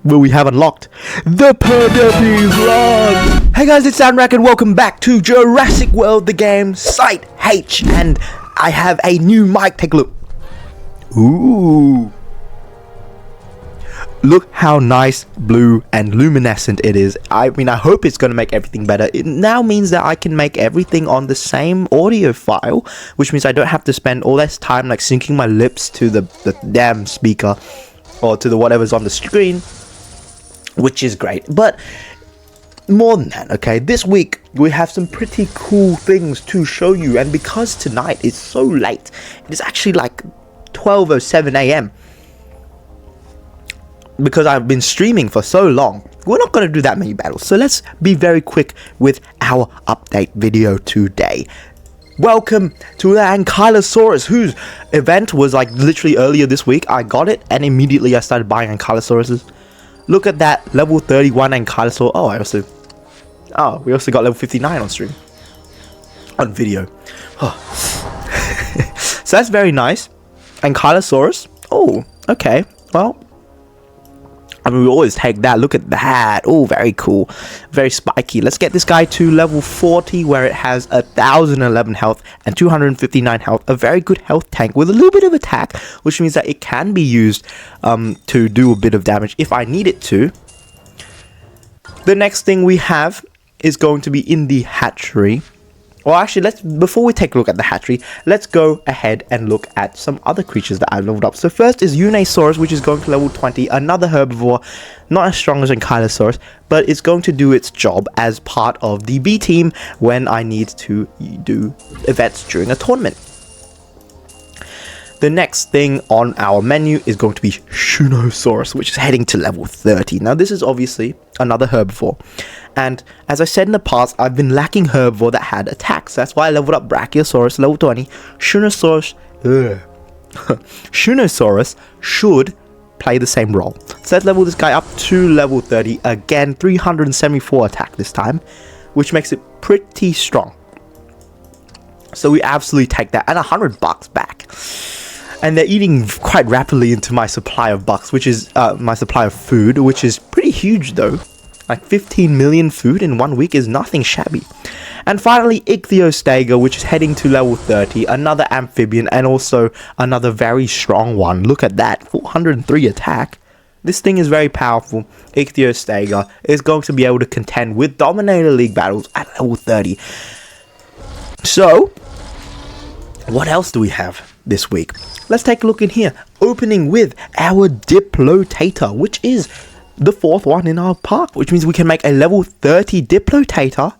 where we have unlocked the Perdepi's Run. Hey guys, it's Sandrak and welcome back to Jurassic World, the game, Site H, and I have a new mic. Take a look. Ooh. Look how nice, blue, and luminescent it is. I mean, I hope it's going to make everything better. It now means that I can make everything on the same audio file, which means I don't have to spend all this time like syncing my lips to the damn speaker or to the whatever's on the screen, which is great. But more than that, okay, this week we have some pretty cool things to show you, and because tonight is so late, it is actually like 12:07 a.m. because I've been streaming for so long, we're not going to do that many battles. So let's be very quick with our update video today. Welcome to the Ankylosaurus, whose event was like literally earlier this week. I got it and immediately I started buying Ankylosauruses. Look at that level 31 Ankylosaurus. We also got level 59 on stream. On video. So that's very nice. Ankylosaurus. Oh, okay. Well, I mean, we always take that. Look at that. Oh, very cool. Very spiky. Let's get this guy to level 40, where it has 1011 health and 259 health. A very good health tank with a little bit of attack, which means that it can be used to do a bit of damage if I need it to. The next thing we have is going to be in the hatchery. Well, actually, before we take a look at the hatchery, let's go ahead and look at some other creatures that I've leveled up. So first is Ankylosaurus, which is going to level 20, another herbivore, not as strong as Ankylosaurus, but it's going to do its job as part of the B team when I need to do events during a tournament. The next thing on our menu is going to be Ankylosaurus, which is heading to level 30. Now, this is obviously another herbivore. And as I said in the past, I've been lacking herbivore that had attacks. That's why I leveled up Brachiosaurus, level 20. Ankylosaurus should play the same role. So let's level this guy up to level 30. Again, 374 attack this time, which makes it pretty strong. So we absolutely take that, and $100 back. And they're eating quite rapidly into my supply of bucks, which is my supply of food, which is pretty huge though. Like 15 million food in 1 week is nothing shabby. And finally, Ep64, which is heading to level 30, another amphibian and also another very strong one. Look at that, 403 attack. This thing is very powerful. Ep64 is going to be able to contend with Dominator League battles at level 30. So, what else do we have this week? Let's take a look in here. Opening with our Diplotator, which is the fourth one in our park, which means we can make a level 30 Diplotator,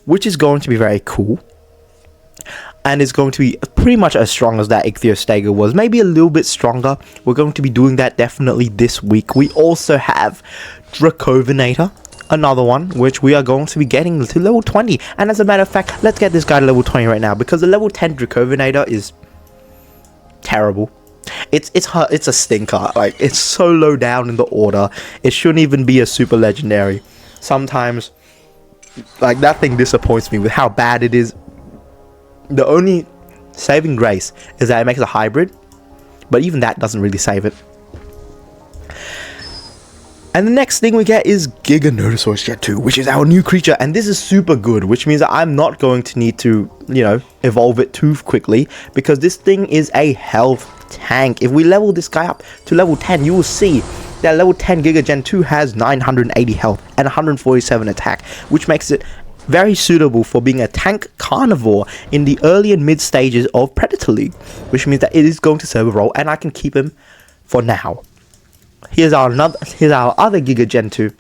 which is going to be very cool. And it's going to be pretty much as strong as that Ep64 was, maybe a little bit stronger. We're going to be doing that definitely this week. We also have Dracovinator, another one, which we are going to be getting to level 20. And as a matter of fact, let's get this guy to level 20 right now, because the level 10 Dracovinator is terrible. It's a stinker. Like, it's so low down in the order. It shouldn't even be a super legendary. Sometimes, like, that thing disappoints me with how bad it is. The only saving grace is that it makes a hybrid, but even that doesn't really save it. And the next thing we get is Giganotosaurus Jet 2, which is our new creature, and this is super good, which means that I'm not going to need to, evolve it too quickly, because this thing is a health tank. If we level this guy up to level 10, you will see that level 10 Giga Gen 2 has 980 health and 147 attack, which makes it very suitable for being a tank carnivore in the early and mid stages of Predator League, which means that it is going to serve a role, and I can keep him for now. Here's our other Giga Gen 2,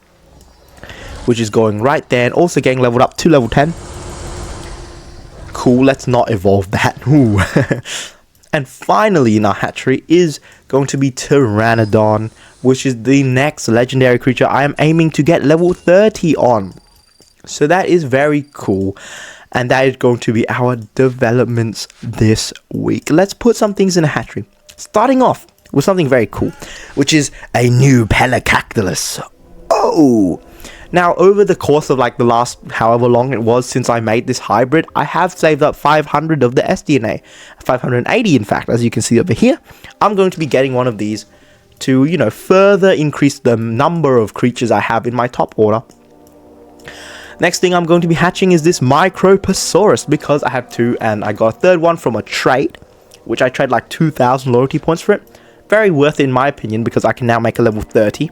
which is going right there and also getting leveled up to level 10. Cool, let's not evolve that. Ooh. And finally in our hatchery is going to be Pteranodon, which is the next legendary creature I am aiming to get level 30 on. So that is very cool. And that is going to be our developments this week. Let's put some things in the hatchery. Starting off with something very cool, which is a new Pelacactylus. Oh! Now, over the course of like the last however long it was since I made this hybrid, I have saved up 500 of the SDNA. 580 in fact, as you can see over here. I'm going to be getting one of these to, you know, further increase the number of creatures I have in my top order. Next thing I'm going to be hatching is this Microposaurus, because I have 2 and I got a third one from a trade, which I trade like 2,000 loyalty points for it. Very worth it in my opinion, because I can now make a level 30.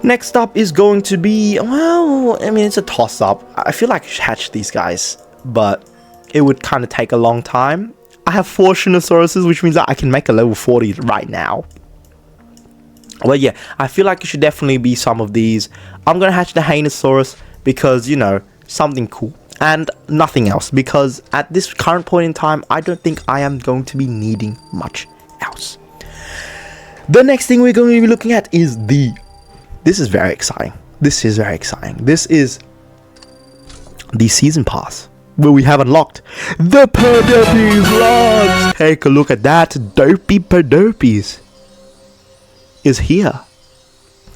Next up is going to be, well, I mean, it's a toss-up. I feel like I should hatch these guys, but it would kind of take a long time. I have 4 Shinosauruses, which means that I can make a level 40 right now. Well, yeah, I feel like it should definitely be some of these. I'm going to hatch the Hanosaurus because, you know, something cool. And nothing else, because at this current point in time, I don't think I am going to be needing much else. The next thing we're going to be looking at is this is very exciting. This is very exciting. This is the season pass, where we have unlocked the Perderpes vlogs. Take a look at that. Dopey Perderpes is here.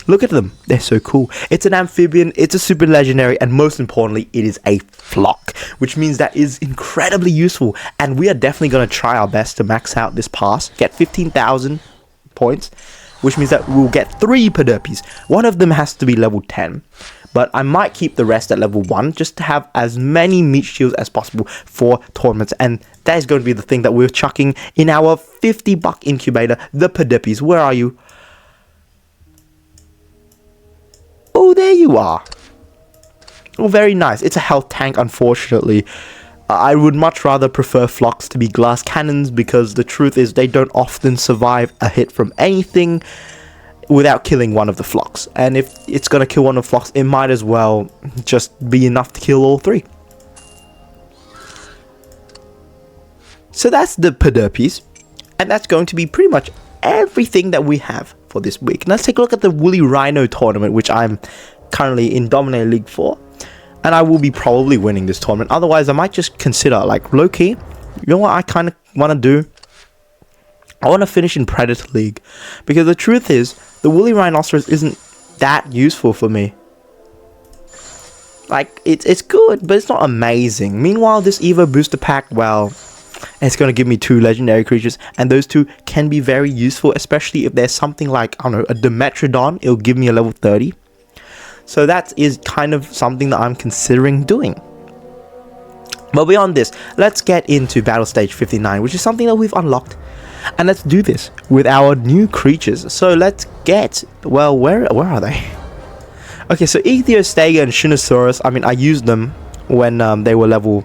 Look at them. They're so cool. It's an amphibian, it's a super legendary, and most importantly, it is a flock, which means that is incredibly useful. And we are definitely going to try our best to max out this pass, get 15,000 points, which means that we'll get 3 Perderpes. One of them has to be level 10, but I might keep the rest at level 1 just to have as many meat shields as possible for tournaments. And that is going to be the thing that we're chucking in our 50 buck incubator, the Perderpes. Where are you? Oh, there you are. Oh, very nice. It's a health tank, unfortunately. I would much rather prefer flocks to be glass cannons, because the truth is they don't often survive a hit from anything without killing one of the flocks. And if it's going to kill one of the flocks, it might as well just be enough to kill all 3. So that's the Perderpes. And that's going to be pretty much everything that we have for this week. Let's take a look at the Woolly Rhino tournament, which I'm currently in Dominator League for. And I will be probably winning this tournament. Otherwise, I might just consider, like, low-key, you know what I kind of want to do? I want to finish in Predator League. Because the truth is, the Woolly Rhinoceros isn't that useful for me. Like, it's good, but it's not amazing. Meanwhile, this Evo Booster Pack, well, it's going to give me 2 legendary creatures. And those 2 can be very useful, especially if there's something like, I don't know, a Dimetrodon. It'll give me a level 30. So that is kind of something that I'm considering doing. But beyond this, let's get into Battle Stage 59, which is something that we've unlocked. And let's do this with our new creatures. So let's get, well, where are they? Okay, so Ichthyostega and Shinosaurus, I mean, I used them when they were level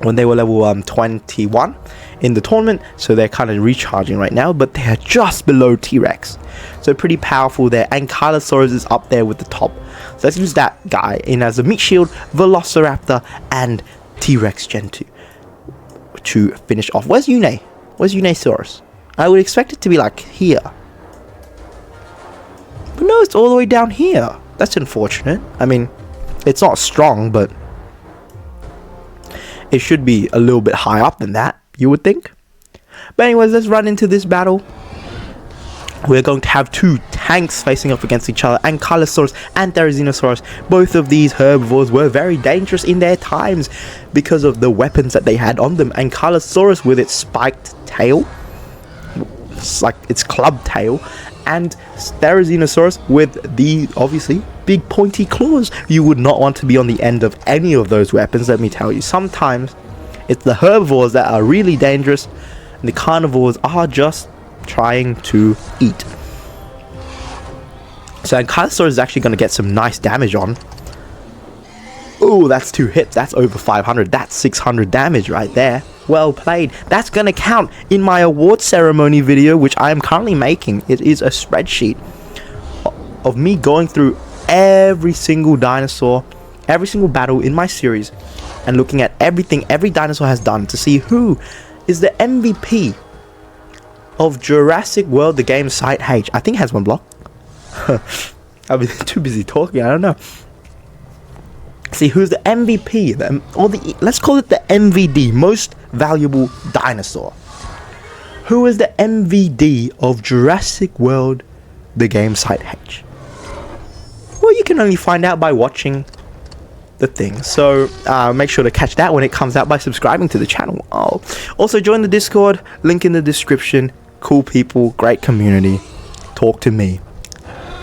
21 in the tournament, so they're kind of recharging right now, but they are just below T-Rex, so pretty powerful there. Ankylosaurus is up there with the top, so let's use that guy in as a meat shield, Velociraptor and T-Rex Gen 2 to finish off. Where's Une? Where's Unesaurus? I would expect it to be like here, but no, it's all the way down here. That's unfortunate. I mean, it's not strong, but it should be a little bit higher up than that, you would think. But anyways, let's run into this battle. We're going to have 2 tanks facing up against each other, Ankylosaurus and Therizinosaurus. Both of these herbivores were very dangerous in their times because of the weapons that they had on them. Ankylosaurus with its spiked tail, it's like its club tail, and Therizinosaurus with the, obviously, big pointy claws. You would not want to be on the end of any of those weapons, let me tell you. Sometimes it's the herbivores that are really dangerous, and the carnivores are just trying to eat. So Ankylosaurus is actually going to get some nice damage on. Oh, that's 2 hits. That's over 500. That's 600 damage right there. Well played. That's going to count in my award ceremony video, which I am currently making. It is a spreadsheet of me going through every single dinosaur, every single battle in my series, and looking at everything every dinosaur has done to see who is the MVP of Jurassic World, the game site H. I think it has 1 block. I've been too busy talking, I don't know. See who's the MVP, let's call it the MVD, most valuable dinosaur. Who is the MVD of Jurassic World, the game site H? Well, you can only find out by watching the thing. So make sure to catch that when it comes out by subscribing to the channel. Oh, also join the Discord, link in the description. cool people, great community. Talk to me.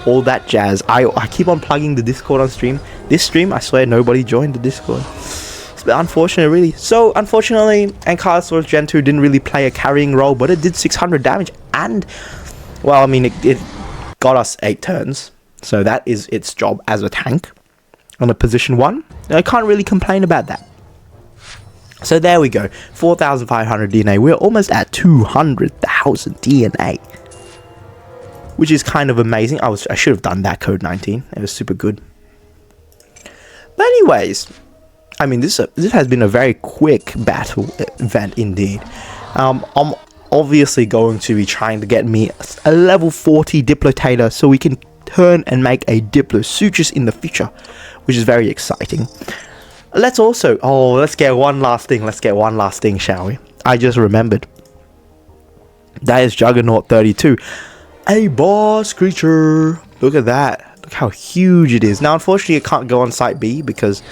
All that jazz. I keep on plugging the Discord on stream. This stream, I swear nobody joined the Discord. It's a bit unfortunate, really. So, unfortunately, Ankylosaurus Gen 2 didn't really play a carrying role, but it did 600 damage. And, well, I mean, it got us 8 turns. So that is its job as a tank. On a position 1. I can't really complain about that. So there we go. 4,500 DNA. We're almost at 200,000 DNA. Which is kind of amazing. I should have done that code 19. It was super good. But anyways, I mean, this has been a very quick battle event indeed. I'm obviously going to be trying to get me a level 40 Diplotator so we can turn and make a Diplosuchus in the future, which is very exciting. Let's get one last thing, shall we? I just remembered. That is Juggernaut 32. A boss creature. Look at that. Look how huge it is. Now, unfortunately, it can't go on Site B because,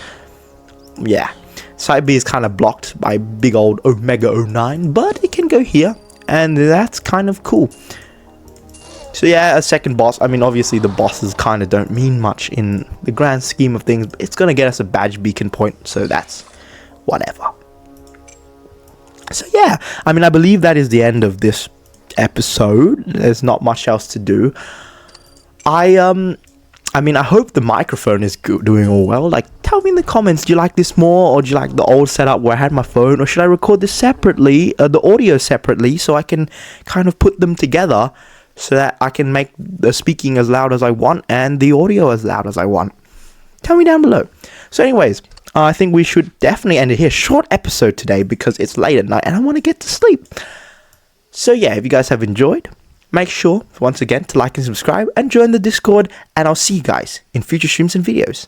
yeah, Site B is kind of blocked by big old Omega 09, but it can go here, and that's kind of cool. So yeah, a second boss. I mean, obviously, the bosses kind of don't mean much in the grand scheme of things, but it's going to get us a badge beacon point, so that's whatever. So yeah, I mean, I believe that is the end of this episode. There's not much else to do. I mean, I hope the microphone is doing all well. Like, tell me in the comments, do you like this more, or do you like the old setup where I had my phone, or should I record this separately, the audio separately, so I can kind of put them together so that I can make the speaking as loud as I want and the audio as loud as I want? Tell me down below. So anyways, I think we should definitely end it here. Short episode today because it's late at night and I want to get to sleep. So yeah, if you guys have enjoyed, make sure, once again, to like and subscribe and join the Discord, and I'll see you guys in future streams and videos.